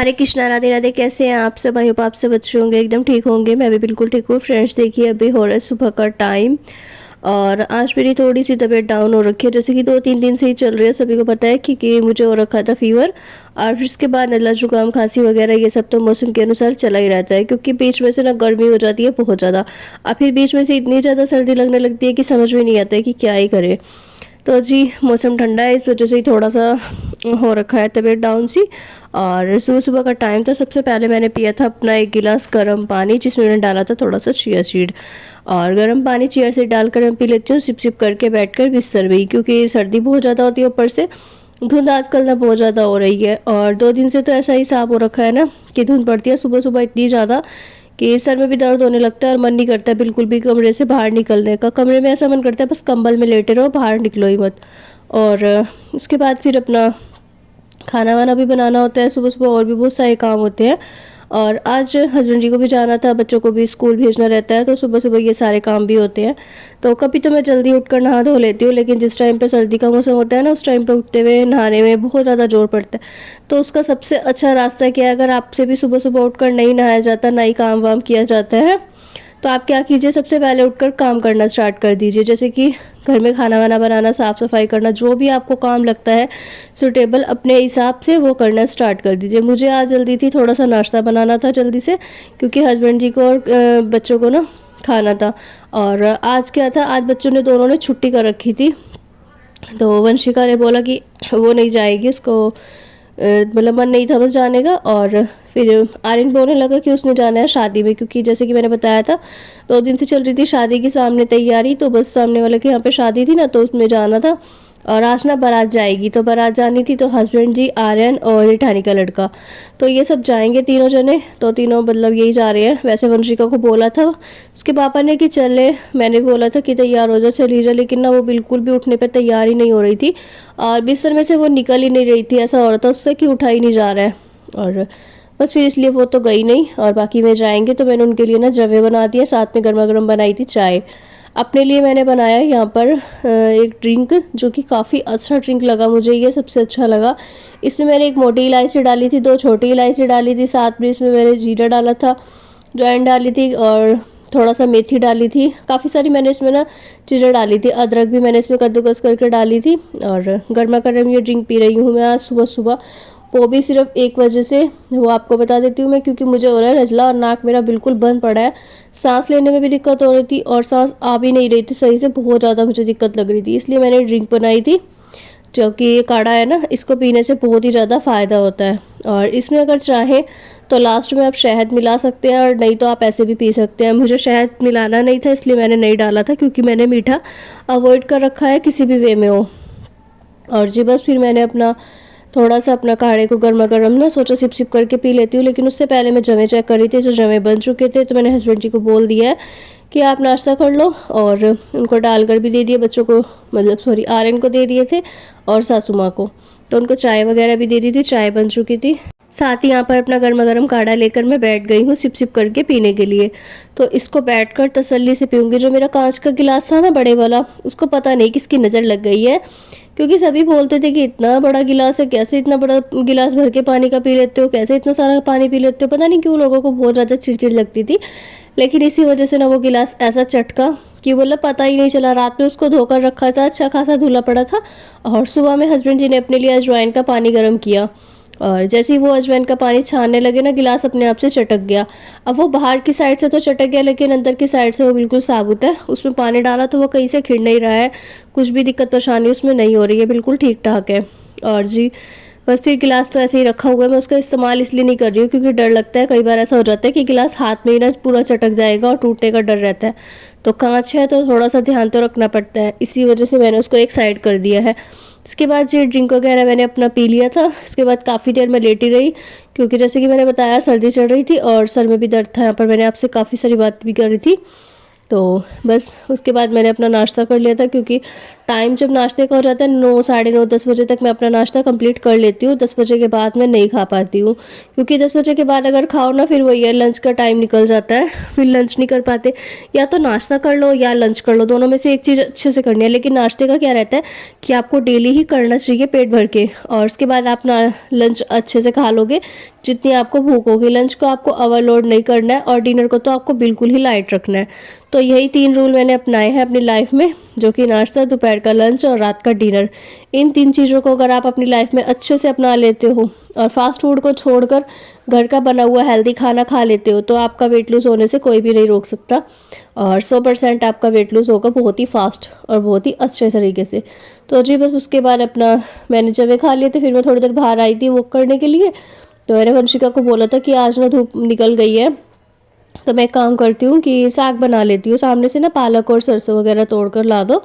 हरे कृष्णा, राधे राधे। कैसे हैं आप सब? आई होप आप सब अच्छे होंगे, एकदम ठीक होंगे। मैं भी बिल्कुल ठीक हूँ। फ्रेंड्स, देखिए अभी हो रहा है सुबह का टाइम और आज मेरी थोड़ी सी तबीयत डाउन हो रखी है, जैसे कि 2-3 दिन से ही चल रही है। सभी को पता है कि मुझे हो रखा था फीवर और फिर उसके बाद नला जुकाम खांसी वगैरह ये सब तो मौसम के अनुसार चला ही रहता है, क्योंकि बीच में से ना गर्मी हो जाती है बहुत ज़्यादा और फिर बीच में से इतनी ज़्यादा सर्दी लगने लगती है कि समझ में नहीं आता है कि क्या ही करे। तो जी, मौसम ठंडा है, इस वजह से ही थोड़ा सा हो रखा है तबीयत डाउन सी। और सुबह सुबह का टाइम था। सबसे पहले मैंने पिया था अपना 1 गिलास गर्म पानी, जिसमें मैंने डाला था थोड़ा सा चिया सीड। और गर्म पानी चिया सीड डालकर मैं पी लेती हूँ सिप सिप करके बैठकर बिस्तर में ही, क्योंकि सर्दी बहुत ज़्यादा होती है, ऊपर से धुंध आजकल ना बहुत ज़्यादा हो रही है। और 2 दिन से तो ऐसा ही साफ हो रखा है ना कि धुंध पड़ती है सुबह सुबह इतनी ज़्यादा कि सर में भी दर्द होने लगता है और मन नहीं करता है बिल्कुल भी कमरे से बाहर निकलने का। कमरे में ऐसा मन करता है बस कंबल में लेटे रहो, बाहर निकलो ही मत। और उसके बाद फिर अपना खाना वाना भी बनाना होता है सुबह सुबह, और भी बहुत सारे काम होते हैं। और आज हस्बैंड जी को भी जाना था, बच्चों को भी स्कूल भेजना रहता है, तो सुबह सुबह ये सारे काम भी होते हैं। तो कभी तो मैं जल्दी उठकर नहा धो लेती हूँ, लेकिन जिस टाइम पे सर्दी का मौसम होता है ना, उस टाइम पे उठते हुए नहाने में बहुत ज़्यादा जोर पड़ता है। तो उसका सबसे अच्छा रास्ता क्या है, अगर आपसे भी सुबह सुबह उठकर नहीं नहाया जाता, नहीं काम वाम किया जाता है, तो आप क्या कीजिए, सबसे पहले उठकर काम करना स्टार्ट कर दीजिए। जैसे कि घर में खाना वाना बनाना, साफ़ सफाई करना, जो भी आपको काम लगता है सूटेबल अपने हिसाब से वो करना स्टार्ट कर दीजिए। मुझे आज जल्दी थी, थोड़ा सा नाश्ता बनाना था जल्दी से, क्योंकि हस्बैंड जी को और बच्चों को ना खाना था। और आज क्या था, आज बच्चों ने दोनों ने छुट्टी कर रखी थी। तो वंशिका ने बोला कि वो नहीं जाएगी, उसको मतलब मन नहीं था बस जाने का। और फिर आर्यन बोलने लगा कि उसने जाना है शादी में, क्योंकि जैसे कि मैंने बताया था 2 दिन से चल रही थी शादी की सामने तैयारी, तो बस सामने वाले के यहाँ पे शादी थी ना, तो उसमें जाना था। और आज ना बारात जाएगी, तो बारात जानी थी, तो हस्बैंड जी, आर्यन और जेठानी का लड़का, तो ये सब जाएंगे तीनों जने। तो तीनों मतलब यही जा रहे हैं। वैसे वंशिका को बोला था उसके पापा ने कि चले, मैंने बोला था कि तैयार हो जा, चली जा, लेकिन ना वो बिल्कुल भी उठने पर तैयार ही नहीं हो रही थी और बिस्तर में से वो निकल ही नहीं रही थी। ऐसा हो रहा था उससे कि उठा ही नहीं जा रहा है। और बस फिर इसलिए वो तो गई नहीं, और बाकी में जाएंगे। तो मैंने उनके लिए ना जवे बना दिए, साथ में गर्मा गर्म बनाई थी चाय। अपने लिए मैंने बनाया यहाँ पर एक ड्रिंक, जो कि काफ़ी अच्छा ड्रिंक लगा मुझे, ये सबसे अच्छा लगा। इसमें मैंने एक मोटी इलायची डाली थी, 2 छोटी इलायची डाली थी, साथ में इसमें मैंने जीरा डाला था, ज्वाइन डाली थी और थोड़ा सा मेथी डाली थी। काफ़ी सारी मैंने इसमें ना चीज़ें डाली थी, अदरक भी मैंने इसमें कद्दूकस करके डाली थी। और गर्मा गर्म ये ड्रिंक पी रही हूँ मैं आज सुबह सुबह, वो भी सिर्फ एक वजह से, वो आपको बता देती हूँ मैं, क्योंकि मुझे हो रहा है नज़ला और नाक मेरा बिल्कुल बंद पड़ा है। सांस लेने में भी दिक्कत हो रही थी और सांस आ भी नहीं रही थी सही से, बहुत ज़्यादा मुझे दिक्कत लग रही थी, इसलिए मैंने ड्रिंक बनाई थी। जो कि ये काढ़ा है ना, इसको पीने से बहुत ही ज़्यादा फ़ायदा होता है। और इसमें अगर चाहें तो लास्ट में आप शहद मिला सकते हैं, और नहीं तो आप ऐसे भी पी सकते हैं। मुझे शहद मिलाना नहीं था, इसलिए मैंने नहीं डाला था, क्योंकि मैंने मीठा अवॉइड कर रखा है किसी भी वे में हो। और जी बस फिर मैंने अपना थोड़ा सा अपना काढ़े को गर्मा गर्म ना सोचा सिप सिप करके पी लेती हूँ, लेकिन उससे पहले मैं जवे चेक कर रही थी, जो जवे बन चुके थे। तो मैंने हस्बैंड जी को बोल दिया है कि आप नाश्ता कर लो, और उनको डालकर भी दे दिए बच्चों को, मतलब सॉरी आर्यन को दे दिए थे और सासू माँ को। तो उनको चाय वगैरह भी दे दी थी, चाय बन चुकी थी। साथ ही यहाँ पर अपना गर्मा गर्म काढ़ा लेकर मैं बैठ गई हूँ सिप सिप करके पीने के लिए। तो इसको बैठकर तसल्ली से पीऊँगी। जो मेरा कांच का गिलास था ना बड़े वाला, उसको पता नहीं किसकी नज़र लग गई है, क्योंकि सभी बोलते थे कि इतना बड़ा गिलास है, कैसे इतना बड़ा गिलास भर के पानी का पी लेते हो, कैसे इतना सारा पानी पी लेते हो। पता नहीं क्यों लोगों को बहुत ज़्यादा चिड़चिड़ लगती थी, लेकिन इसी वजह से ना वो गिलास ऐसा चटका कि बोला पता ही नहीं चला। रात में उसको धोकर रखा था, अच्छा खासा धुला पड़ा था, और सुबह में हस्बैंड जी ने अपने लिए अजवाइन का पानी गर्म किया, और जैसे ही वो अजवाइन का पानी छानने लगे ना, गिलास अपने आप से चटक गया। अब वो बाहर की साइड से तो चटक गया, लेकिन अंदर की साइड से वो बिल्कुल साबुत है। उसमें पानी डाला तो वो कहीं से खिड़ नहीं रहा है, कुछ भी दिक्कत परेशानी उसमें नहीं हो रही है, बिल्कुल ठीक ठाक है। और जी बस फिर गिलास तो ऐसे ही रखा हुआ है। मैं उसका इस्तेमाल इसलिए नहीं कर रही हूँ क्योंकि डर लगता है, कई बार ऐसा हो जाता है कि गिलास हाथ में ही ना पूरा चटक जाएगा और टूटने का डर रहता है। तो कांच है तो थोड़ा सा ध्यान तो रखना पड़ता है, इसी वजह से मैंने उसको एक साइड कर दिया है। इसके बाद ये ड्रिंक वगैरह मैंने अपना पी लिया था। इसके बाद काफ़ी देर मैं लेटी रही, क्योंकि जैसे कि मैंने बताया सर्दी चढ़ रही थी और सर में भी दर्द था। यहाँ पर मैंने आपसे काफ़ी सारी बात भी कर रही थी। तो बस उसके बाद मैंने अपना नाश्ता कर लिया था, क्योंकि टाइम जब नाश्ते का हो जाता है 9 साढ़े 9 10 बजे तक मैं अपना नाश्ता कंप्लीट कर लेती हूँ। 10 बजे के बाद मैं नहीं खा पाती हूँ, क्योंकि 10 बजे के बाद अगर खाओ ना फिर वही है, लंच का टाइम निकल जाता है, फिर लंच नहीं कर पाते। या तो नाश्ता कर लो या लंच कर लो, दोनों में से एक चीज़ अच्छे से करनी है। लेकिन नाश्ते का क्या रहता है कि आपको डेली ही करना चाहिए पेट भर के, और उसके बाद आप ना लंच अच्छे से खा लोगे जितनी आपको भूख होगी। लंच को आपको ओवरलोड नहीं करना है और डिनर को तो आपको बिल्कुल ही लाइट रखना है। तो यही 3 रूल मैंने अपनाए हैं अपनी लाइफ में, जो कि नाश्ता, दोपहर का लंच और रात का डिनर। इन 3 चीज़ों को अगर आप अपनी लाइफ में अच्छे से अपना लेते हो और फास्ट फूड को छोड़कर घर का बना हुआ हेल्दी खाना खा लेते हो, तो आपका वेट लूज़ होने से कोई भी नहीं रोक सकता, और 100% आपका वेट लूज़ होगा बहुत ही फास्ट और बहुत ही अच्छे तरीके से। तो जी बस उसके बाद अपना मैंने जब ये खा लिए थे, फिर मैं थोड़ी देर बाहर आई थी वॉक करने के लिए। तो मैंने वंशिका को बोला था कि आज ना धूप निकल गई है, तो मैं एक काम करती हूँ कि साग बना लेती हूँ, सामने से ना पालक और सरसों वगैरह तोड़ कर ला दो।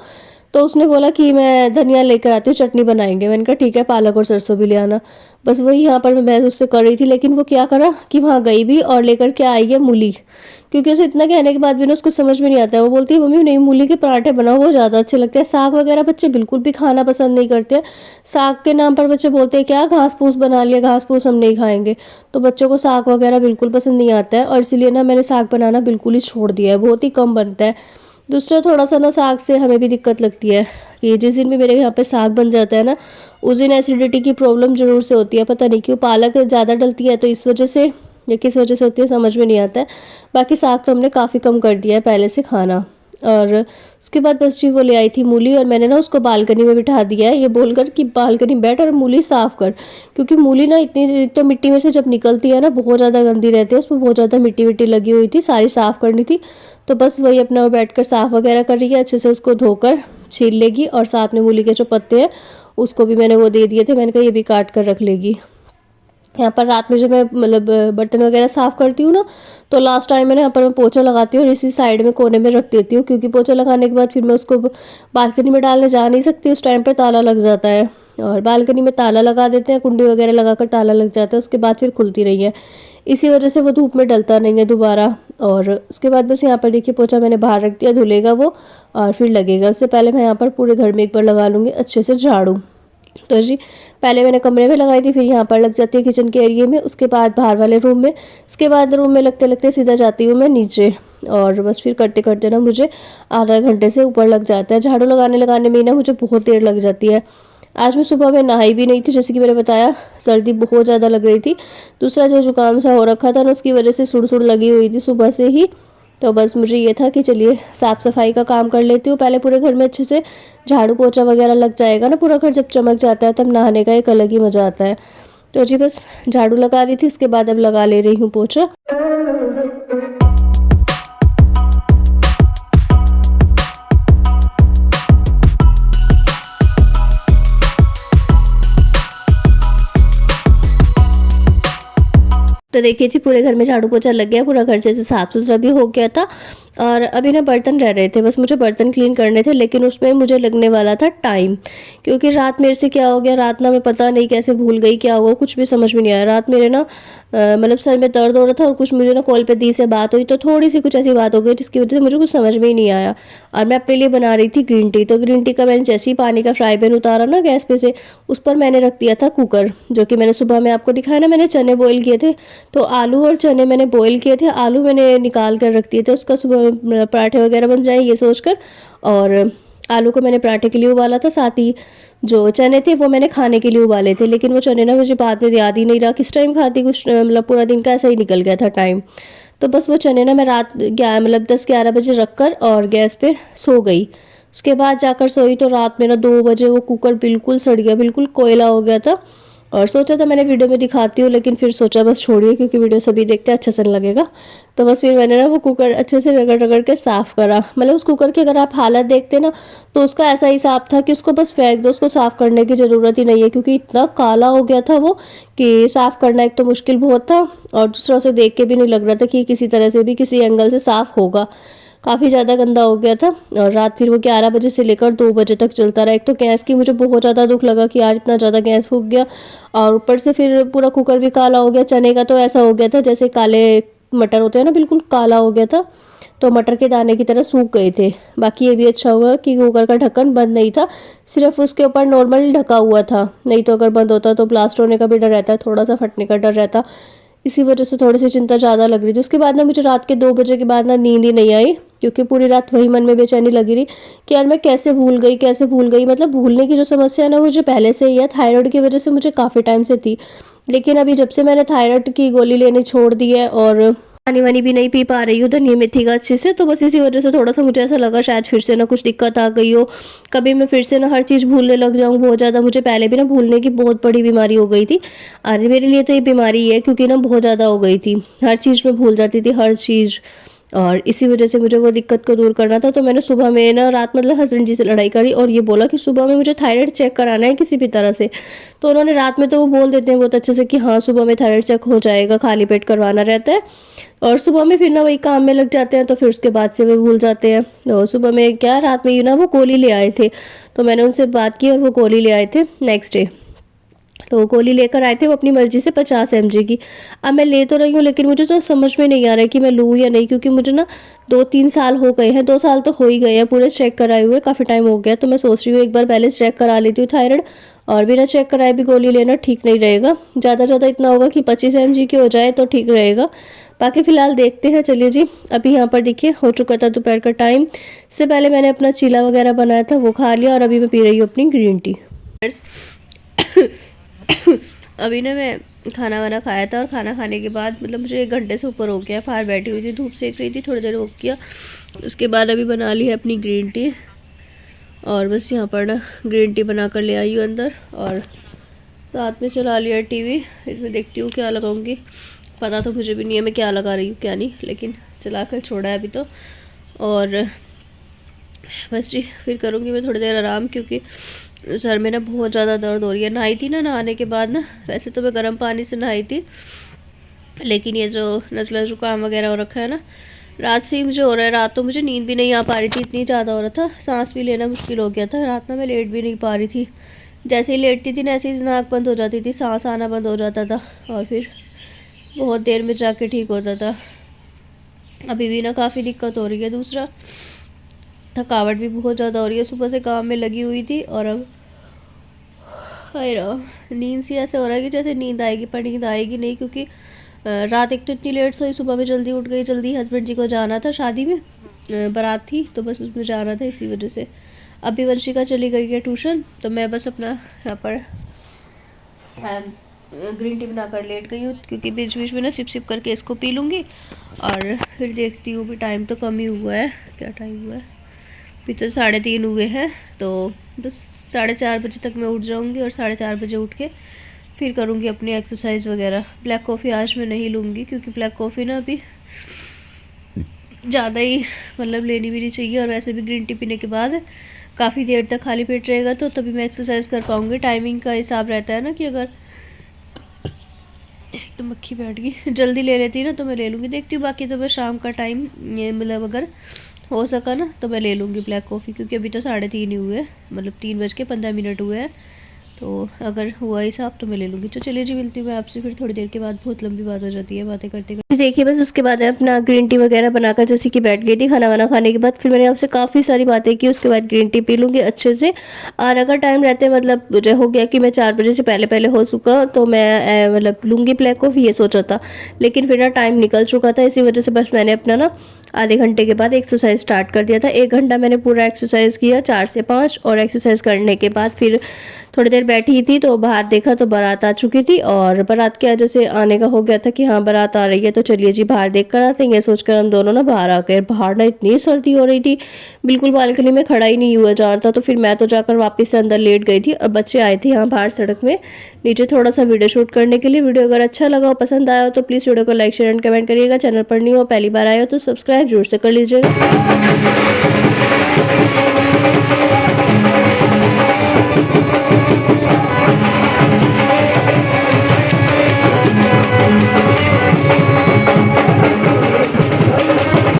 तो उसने बोला कि मैं धनिया लेकर आती हूँ, चटनी बनाएंगे। मैंने कहा ठीक है, पालक और सरसों भी ले आना। बस वही यहाँ पर मैं बहस उससे कर रही थी, लेकिन वो क्या करा कि वहाँ गई भी और लेकर के आई है मूली, क्योंकि उसे इतना कहने के बाद भी ना उसको समझ में नहीं आता है। वो बोलती है मम्मी नहीं, मूली के पराठे बनाओ, वो ज़्यादा अच्छे लगते हैं। साग वगैरह बच्चे बिल्कुल भी खाना पसंद नहीं करते हैं। साग के नाम पर बच्चे बोलते हैं क्या घास फूस बना लिया, घास फूस हम नहीं खाएंगे। तो बच्चों को साग वगैरह बिल्कुल पसंद नहीं आता है, और इसीलिए ना मैंने साग बनाना बिल्कुल ही छोड़ दिया है, बहुत ही कम बनता है। दूसरा थोड़ा सा ना साग से हमें भी दिक्कत लगती है कि जिस दिन भी मेरे यहाँ पे साग बन जाता है ना, उस दिन एसिडिटी की प्रॉब्लम ज़रूर से होती है। पता नहीं क्यों, पालक ज़्यादा डलती है तो इस वजह से या किस वजह से होती है समझ में नहीं आता है। बाकी साग तो हमने काफ़ी कम कर दिया है पहले से खाना। और उसके बाद बस जी वो ले आई थी मूली, और मैंने ना उसको बालकनी में बिठा दिया है, ये बोलकर कि बालकनी बैठ और मूली साफ़ कर। क्योंकि मूली ना इतनी तो मिट्टी में से जब निकलती है ना बहुत ज़्यादा गंदी रहती है, उसमें बहुत ज़्यादा मिट्टी विट्टी लगी हुई थी, सारी साफ़ करनी थी। तो बस वही अपना वो बैठ कर साफ़ वगैरह कर रही है, अच्छे से उसको धोकर छील लेगी। और साथ में मूली के जो पत्ते हैं उसको भी मैंने वो दे दिए थे, मैंने कहा ये भी काट कर रख लेगी। यहाँ पर रात में जब मैं मतलब बर्तन वगैरह साफ़ करती हूँ ना, तो लास्ट टाइम मैंने यहाँ पर मैं पोछा लगाती हूँ और इसी साइड में कोने में रख देती हूँ, क्योंकि पोछा लगाने के बाद फिर मैं उसको बालकनी में डालने जा नहीं सकती, उस टाइम पे ताला लग जाता है। और बालकनी में ताला लगा देते हैं, कुंडी वगैरह लगाकर ताला लग जाता है, उसके बाद फिर खुलती नहीं है, इसी वजह से वो धूप में डलता नहीं है दोबारा। और उसके बाद बस यहाँ पर देखिए पोछा मैंने बाहर रख दिया, धुलेगा वो और फिर लगेगा। उससे पहले मैं यहाँ पर पूरे घर में एक बार लगा लूँगी अच्छे से झाड़ू। तो जी पहले मैंने कमरे में लगाई थी, फिर यहाँ पर लग जाती है किचन के एरिया में, उसके बाद बाहर वाले रूम में, उसके बाद रूम में लगते लगते सीधा जाती हूँ मैं नीचे। और बस फिर करते करते ना मुझे आधा घंटे से ऊपर लग जाता है। झाड़ू लगाने में ही ना मुझे बहुत देर लग जाती है। आज मैं सुबह में नहाई भी नहीं थी, जैसे कि मैंने बताया सर्दी बहुत ज़्यादा लग रही थी। दूसरा जो जुकाम सा हो रखा था ना, उसकी वजह से सुड़ सुड़ लगी हुई थी सुबह से ही। तो बस मुझे ये था कि चलिए साफ़ सफाई का काम कर लेती हूँ पहले पूरे घर में अच्छे से, झाड़ू पोछा वगैरह लग जाएगा ना पूरा घर, जब चमक जाता है तब नहाने का एक अलग ही मज़ा आता है। तो जी बस झाड़ू लगा रही थी, उसके बाद अब लगा ले रही हूँ पोछा। तो देखिए जी पूरे घर में झाड़ू पोछा लग गया, पूरा घर जैसे साफ़ सुथरा भी हो गया था। और अभी ना बर्तन रह रहे थे, बस मुझे बर्तन क्लीन करने थे, लेकिन उसमें मुझे लगने वाला था टाइम, क्योंकि रात मेरे से क्या हो गया, रात ना मैं पता नहीं कैसे भूल गई, क्या हुआ कुछ भी समझ में नहीं आया। रात मेरे ना मतलब सर में दर्द हो रहा था, और कुछ मुझे ना कॉल पे दी से बात हुई, तो थोड़ी सी कुछ ऐसी बात हो गई जिसकी वजह से मुझे कुछ समझ में ही नहीं आया। और मैं अपने लिए बना रही थी ग्रीन टी, तो ग्रीन टी का मैंने जैसे ही पानी का फ्राई पैन उतारा ना गैस पे से, उस पर मैंने रख दिया था कुकर, जो कि मैंने सुबह में आपको दिखाया ना, मैंने चने बॉईल किए थे। तो आलू और चने मैंने बॉईल किए थे, आलू मैंने निकाल कर रख दिए थे, उसका सुबह पराठे वगैरह बन जाए ये सोचकर। और आलू को मैंने पराठे के लिए उबाला था, साथ ही जो चने थे वो मैंने खाने के लिए उबाले थे। लेकिन वो चने ना मुझे बाद में याद ही नहीं रहा किस टाइम खाती, कुछ मतलब पूरा दिन का ऐसा ही निकल गया था टाइम। तो बस वो चने ना मैं रात मतलब 10-11 बजे रख कर और गैस पे सो गई। उसके बाद जाकर सोई तो रात में ना 2 बजे वो कुकर बिल्कुल सड़ गया, बिल्कुल कोयला हो गया था। और सोचा था मैंने वीडियो में दिखाती हूँ, लेकिन फिर सोचा बस छोड़िए, क्योंकि वीडियो सभी देखते हैं अच्छा सा लगेगा। तो बस फिर मैंने ना वो कुकर अच्छे से रगड़ रगड़ के साफ़ करा। मतलब उस कुकर की अगर आप हालत देखते ना, तो उसका ऐसा हिसाब था कि उसको बस फेंक दो, उसको साफ़ करने की ज़रूरत ही नहीं है, क्योंकि इतना काला हो गया था वो कि साफ़ करना एक तो मुश्किल बहुत था, और दूसरा उसे देख के भी नहीं लग रहा था कि किसी तरह से भी किसी एंगल से साफ़ होगा, काफ़ी ज़्यादा गंदा हो गया था। और रात फिर वो 11 बजे से लेकर 2 बजे तक चलता रहा। एक तो गैस की मुझे बहुत ज़्यादा दुख लगा कि यार इतना ज़्यादा गैस फूक गया, और ऊपर से फिर पूरा कुकर भी काला हो गया। चने का तो ऐसा हो गया था जैसे काले मटर होते हैं ना, बिल्कुल काला हो गया था, तो मटर के दाने की तरह सूख गए थे। बाकी ये भी अच्छा हुआ कि कुकर का ढक्कन बंद नहीं था, सिर्फ उसके ऊपर नॉर्मल ढका हुआ था, नहीं तो अगर बंद होता तो ब्लास्ट होने का भी डर रहता है, थोड़ा सा फटने का डर रहता। इसी वजह से थोड़ी सी चिंता ज़्यादा लग रही थी। उसके बाद ना मुझे रात के 2 बजे के बाद ना नींद ही नहीं आई, क्योंकि पूरी रात वही मन में बेचैनी लगी रही कि यार मैं कैसे भूल गई, कैसे भूल गई। मतलब भूलने की जो समस्या है ना, मुझे पहले से ही है, थायराइड की वजह से मुझे काफ़ी टाइम से थी, लेकिन अभी जब से मैंने थायराइड की गोली लेनी छोड़ दी है और पानी वानी भी नहीं पी पा रही हूँ धनिया मेथी का अच्छे से, तो बस इसी वजह से थोड़ा सा मुझे ऐसा लगा शायद फिर से ना कुछ दिक्कत आ गई हो, कभी मैं फिर से ना हर चीज़ भूलने लग जाऊँ बहुत ज़्यादा। मुझे पहले भी ना भूलने की बहुत बड़ी बीमारी हो गई थी, अरे मेरे लिए तो ये बीमारी है, क्योंकि ना बहुत ज़्यादा हो गई थी, हर चीज़ में भूल जाती थी, हर चीज़। और इसी वजह से मुझे वो दिक्कत को दूर करना था, तो मैंने सुबह में ना रात मतलब हस्बैंड जी से लड़ाई करी और ये बोला कि सुबह में मुझे थायराइड चेक कराना है किसी भी तरह से। तो उन्होंने रात में तो वो बोल देते हैं बहुत अच्छे से कि हाँ सुबह में थायराइड चेक हो जाएगा, खाली पेट करवाना रहता है, और सुबह में फिर ना वही काम में लग जाते हैं, तो फिर उसके बाद से वे भूल जाते हैं। तो सुबह में क्या, रात में ना वो गोली ले आए थे, तो मैंने उनसे बात की और वो गोली ले आए थे नेक्स्ट डे। तो गोली लेकर आए थे वो अपनी मर्जी से 50 mg की। अब मैं ले तो रही हूँ, लेकिन मुझे तो समझ में नहीं आ रहा है कि मैं लूँ या नहीं, क्योंकि मुझे ना 2-3 साल हो गए हैं, 2 साल तो हो ही गए हैं पूरे चेक कराए हुए, काफ़ी टाइम हो गया। तो मैं सोच रही हूँ एक बार पहले चेक करा लेती हूँ थायराइड, और बिना चेक कराए भी गोली लेना ठीक नहीं रहेगा। ज़्यादा ज़्यादा इतना होगा कि 25 mg की हो जाए तो ठीक रहेगा। बाकी फ़िलहाल देखते हैं। चलिए जी, अभी यहाँ पर देखिए हो चुका था दोपहर का टाइम, इससे पहले मैंने अपना चीला वगैरह बनाया था वो खा लिया, और अभी मैं पी रही हूँ अपनी ग्रीन टी। अभी ना मैं खाना वाना खाया था, और खाना खाने के बाद मतलब मुझे 1 घंटे से ऊपर हो गया, बाहर बैठी हुई थी, धूप सेक रही थी, थोड़ी देर वॉक किया, उसके बाद अभी बना ली है अपनी ग्रीन टी, और बस यहाँ पर ना ग्रीन टी बना कर ले आई हूँ अंदर, और साथ में चला लिया टीवी। इसमें देखती हूँ क्या लगाऊंगी, पता तो मुझे भी नहीं है मैं क्या लगा रही हूँ क्या नहीं, लेकिन चला कर छोड़ा है अभी तो। और बस जी, फिर करूँगी मैं थोड़ी देर आराम, क्योंकि सर में ना बहुत ज़्यादा दर्द हो रही है। नहाई थी ना, नहाने के बाद ना, वैसे तो मैं गर्म पानी से नहाई थी, लेकिन ये जो नज़ला जुकाम वगैरह हो रखा है ना, रात से ही मुझे हो रहा है। रात तो मुझे नींद भी नहीं आ पा रही थी, इतनी ज़्यादा हो रहा था, सांस भी लेना मुश्किल हो गया था। रात ना मैं लेट भी नहीं पा रही थी, जैसे ही लेटती थी ना ऐसे ही नाक बंद हो जाती थी, सांस आना बंद हो जाता था, और फिर बहुत देर में जाके ठीक होता था। अभी भी ना काफ़ी दिक्कत हो रही है। दूसरा थकावट भी बहुत ज़्यादा हो रही है, सुबह से काम में लगी हुई थी, और अब हाय नींद सी ऐसे हो रहा है कि जैसे नींद आएगी, पर नींद आएगी नहीं, क्योंकि रात एक तो इतनी लेट सोई, सुबह में जल्दी उठ गई, जल्दी हस्बैंड जी को जाना था, शादी में बारात थी, तो बस उसमें जाना था, इसी वजह से। अभी वंशिका चली गई है ट्यूशन, तो मैं बस अपना यहाँ पर ग्रीन टी बनाकर लेट गई हूँ, क्योंकि बीच बीच में ना सिप सिप करके इसको पी लूँगी, और फिर देखती हूँ। भी टाइम तो कम ही हुआ है, क्या टाइम हुआ है, अभी तो 3:30 हुए हैं, तो बस 4:30 बजे तक मैं उठ जाऊँगी, और 4:30 बजे उठ के फिर करूँगी अपनी एक्सरसाइज वगैरह। ब्लैक कॉफ़ी आज मैं नहीं लूँगी, क्योंकि ब्लैक कॉफ़ी ना अभी ज़्यादा ही मतलब लेनी भी नहीं चाहिए, और वैसे भी ग्रीन टी पीने के बाद काफ़ी देर तक खाली पेट रहेगा, तो तभी मैं एक्सरसाइज कर पाऊँगी। टाइमिंग का हिसाब रहता है ना, कि अगर एक तो मक्खी बैठ गई, जल्दी ले लेती ना तो मैं ले लूँगी, देखती हूँ। बाकी तो मैं शाम का टाइम ये मतलब अगर हो सका ना तो मैं ले लूँगी ब्लैक कॉफ़ी, क्योंकि अभी तो 3:30 ही हुए हैं, मतलब 3:15 हुए हैं, तो अगर हुआ हिसाब तो मैं ले लूँगी। तो चलिए जी, मिलती हूँ मैं आपसे फिर थोड़ी देर के बाद, बहुत लंबी बात हो जाती है बातें करते करते। देखिए बस उसके बाद मैं अपना ग्रीन टी वगैरह बनाकर जैसे कि बैठ गई थी खाना वाना खाने के बाद, फिर मैंने आपसे काफ़ी सारी बातें की, उसके बाद ग्रीन टी पी लूँगी अच्छे से। और अगर टाइम रहते मतलब मुझे हो गया कि मैं 4 बजे से पहले पहले हो चुका, तो मैं मतलब लूँगी ब्लैक कॉफ़ी, ये सोचा था, लेकिन फिर ना टाइम निकल चुका था, इसी वजह से बस मैंने अपना ना आधे घंटे के बाद एक्सरसाइज स्टार्ट कर दिया था। 1 घंटा मैंने पूरा एक्सरसाइज किया 4 से 5, और एक्सरसाइज करने के बाद फिर थोड़ी देर बैठी थी, तो बाहर देखा तो बारात आ चुकी थी, और बारात के जैसे आने का हो गया था कि हाँ बारात आ रही है, तो चलिए जी बाहर देख कर आते हैं, ये सोचकर हम दोनों ना बाहर आ गए। बाहर ना इतनी सर्दी हो रही थी, बिल्कुल बालकनी में खड़ा ही नहीं हुआ जा रहा था, तो फिर मैं तो जाकर वापस से अंदर लेट गई थी, और बच्चे आए थे यहाँ बाहर सड़क में नीचे थोड़ा सा वीडियो शूट करने के लिए। वीडियो अगर अच्छा लगा हो, पसंद आया हो, तो प्लीज़ वीडियो को लाइक शेयर एंड कमेंट करिएगा। चैनल पर नहीं हो, पहली बार आए हो तो सब्सक्राइब जरूर से कर लीजिएगा।